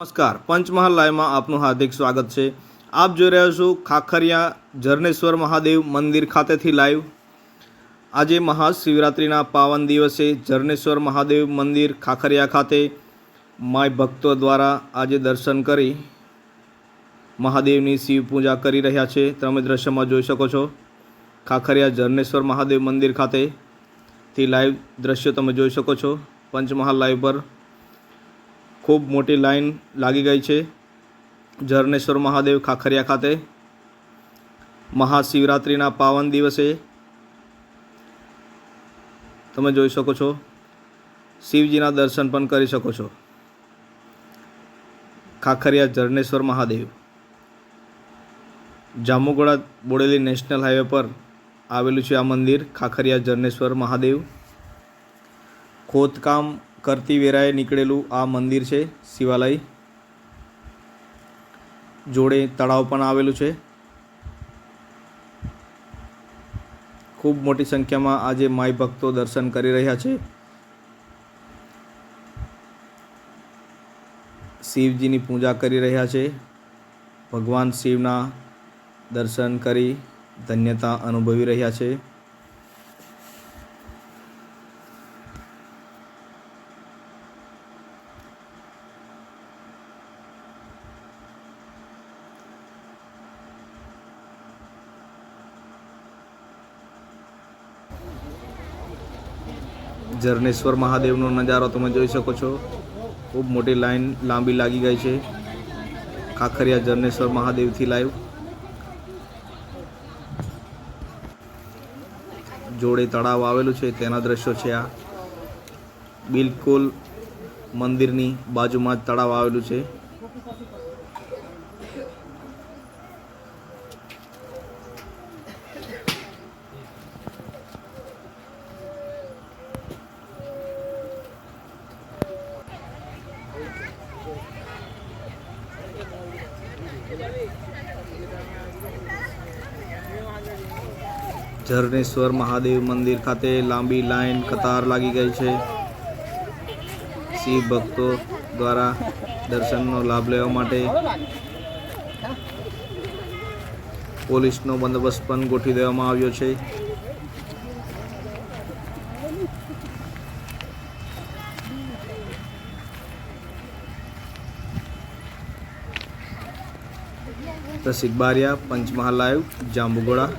નમસ્કાર, પંચમહાલ લાઈવમાં આપનું હાર્દિક સ્વાગત છે। આપ જોઈ રહ્યા છો ખાખરિયા ઝરણેશ્વર મહાદેવ મંદિર ખાતેથી લાઈવ। આજે મહાશિવરાત્રિના પાવન દિવસે ઝરણેશ્વર મહાદેવ મંદિર ખાખરિયા ખાતે માય ભક્તો દ્વારા આજે દર્શન કરી મહાદેવની શિવ પૂજા કરી રહ્યા છે। તમે દ્રશ્યમાં જોઈ શકો છો ખાખરિયા ઝરણેશ્વર મહાદેવ મંદિર ખાતેથી લાઈવ દ્રશ્યો તમે જોઈ શકો છો। પંચમહાલ લાઈવ પર खूब मोटी लाइन लागी गई है। झरनेश्वर महादेव खाखरिया खाते महाशिवरात्रिना पावन दिवसे तमे जोई शको छो शिवजीना दर्शन पण करी शको छो। खाखरिया झरनेश्वर महादेव जामुगोड़ा बोडेली नेशनल हाईवे पर आवेलू छे। आ मंदिर खाखरिया झरनेश्वर महादेव खोदकाम करती वेराए निकळेलू आ मंदिर है। शिवालय जोड़े तळाव पण आवेलू छे। खूब मोटी संख्या में आज माई भक्तो दर्शन करी रह्या छे। शिवजीनी पूजा करी रह्या छे। भगवान शिवना दर्शन करी धन्यता अनुभवी रह्या छे। झरनेश्वर महादेव नो नजारो તમે જોઈ શકો છો। खूब मोटी लाइन लांबी लागी गई है। खाखरिया झरनेश्वर महादेव थी लाइव जोड़े तळाव आवेलू छे तेना दृश्यो छे। आ बिल्कुल मंदिरनी बाजुमां ज तळाव आवेलू छे। झरनेश्वर महादेव मंदिर खाते लांबी लाइन कतार लागी गई है। शिव भक्तों द्वारा दर्शननो लाभ लेवा माटे पोलीसनो बंदोबस्त पण गोठी देवामां आव्यो छे। रसिक बारिया, पंचमहाल लाइव, जांबुगोड़ा।